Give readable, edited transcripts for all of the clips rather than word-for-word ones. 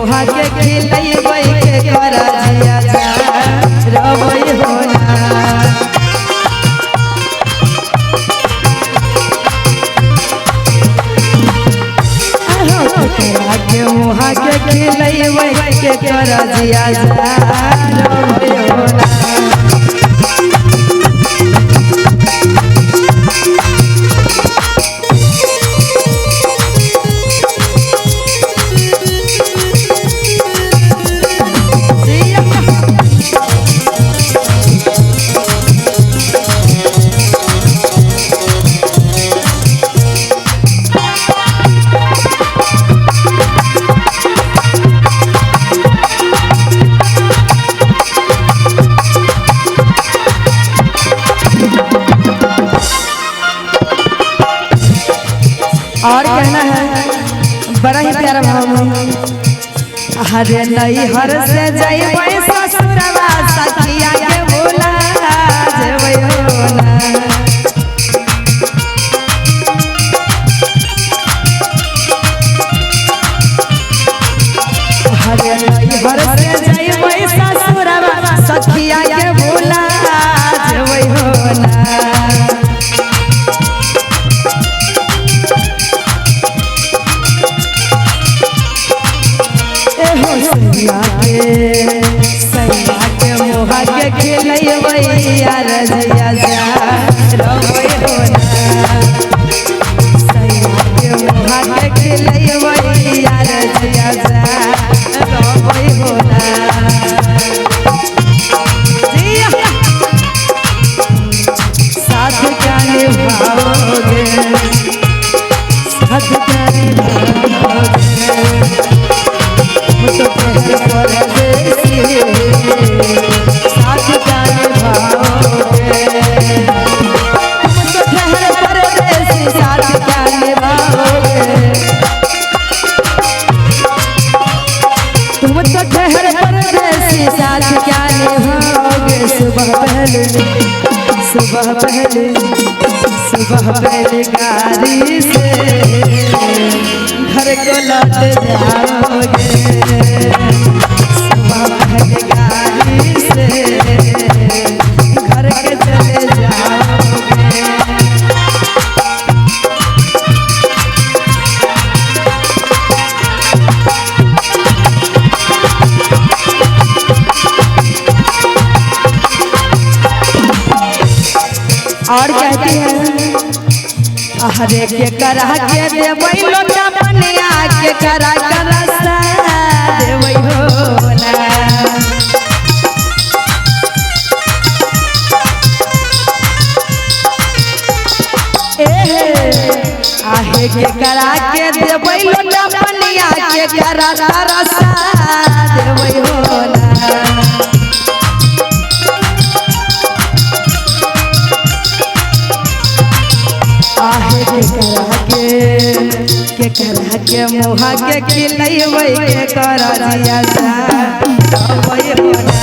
मुहा के खिलैबै के कर जिया जा रबै होला के मुहा के खिलैबै के कर जिया जा रबै होला और कहना है बड़ा ही प्यारा भाव में हरे नई हर से जइबै ससुरवा सखिया के भूला जेबै होला हरे नई हर से जइबै ससुरवा सखिया के भूला जेबै होला सैया के मुहा के खिलैबै यार जिया जा रबै होला सैया के मुहा के खिलैबै यार जिया जा रबै होला साथ क्या निभाओगे साथ क्या निभाओगे तो परदेसी साथ क्या निभाओगे तो परदेसी साथ क्या निभाओगे तुम तो परदेसी साथ क्या निभाओगे सुबह पहले गाड़ी से घर को लौट जाओगे सुबह पहले गाड़ी से घर के चले जाओगे और कहती है हरे के करा के देबै लोटा बनिया के करा करसा देबै होला आहे के करा के देबै लोटा बनिया के करा करसा देबै होला आहे के करा के मुहा के खिलैबै के कर जिया जा रबै होला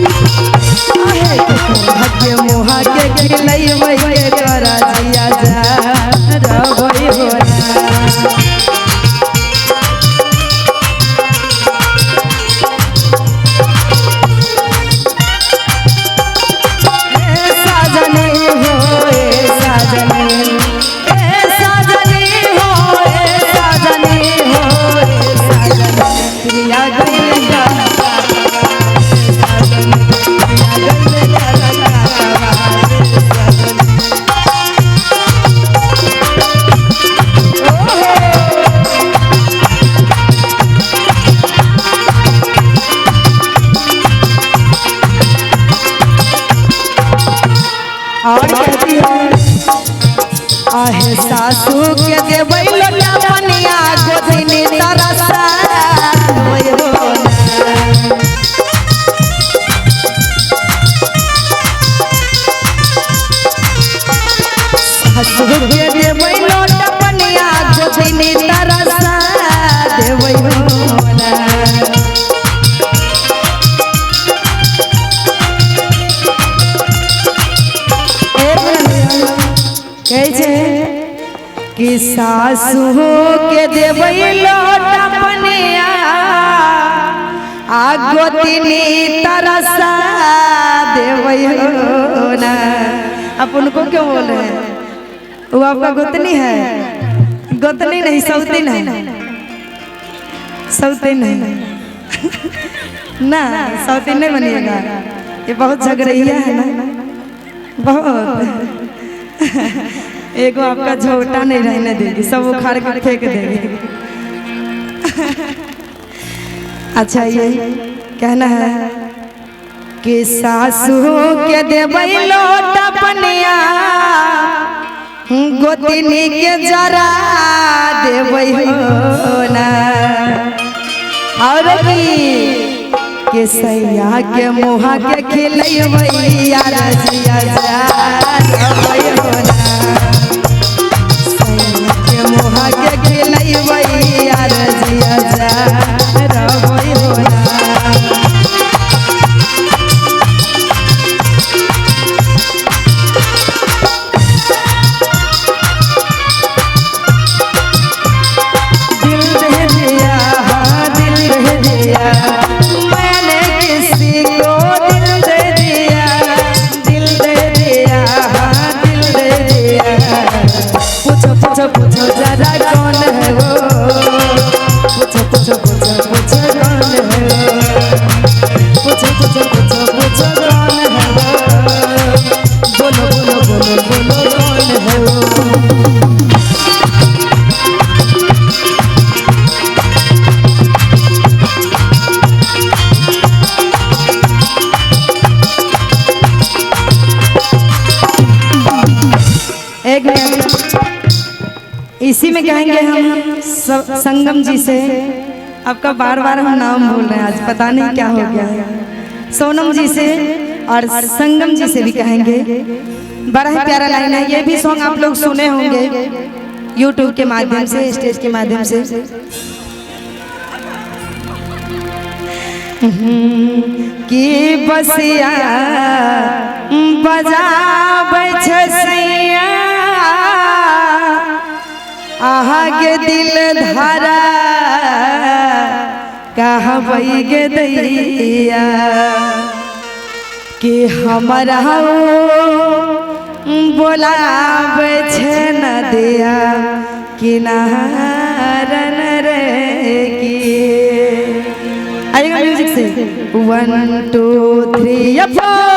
आहे के करा के मुहा के खिलैबै के कर जिया जा रबै होला और कहती है आहे सासू के देबै लोटा बनिया गोदिनी तरसा देबै होला सासू के देबै लोटा बनिया गोदिनी तरसा देबै होला कैसे कि सासू के देवई लोटा पनिया आ गोतिनी तरसा देवई हो ना। आप उनको क्यों बोल रहे हैं? वो आपका गोतनी है? गोतनी नहीं, सौती नहीं, सौती नहीं ना, सौती नहीं बनिएगा। ये बहुत झगड़िया है ना, बहुत। एगो आपका झोटा नहीं रहने देगी, सब उखाड़ के फेंक देगी। अच्छा ये कहना है कि सासू के देवई लोटा पनिया गोतिनी के जरा देवई हो ना। और के सैया के मुहा के खिलैया रजिया जा देवई हो ना। सैया के मुहा के खिलैया रजिया जा देवई हो ना। पूछो जरा कौन है वो, पूछो पूछो पूछो पूछो कौन है वो, पूछो पूछो पूछो पूछो कौन है वो, बोलो बोलो बोलो बोलो कौन है वो। एक मिनट, इसी में कहेंगे हम संगम जी से। आपका बार बार हम नाम भूल रहे हैं, आज पता नहीं क्या हो गया है। सोनम जी से और संगम जी से भी कहेंगे। बड़ा ही प्यारा लाइन है, ये भी सॉन्ग आप लोग सुने होंगे YouTube के माध्यम से, स्टेज के माध्यम से। कि बसिया बजाबै छै सैया आगे दिल धारा कहबै गे दैया। कि हमरा बोलाबै छै नदिया किनारन रे की। आइएगा म्यूजिक से 1 2 3 4।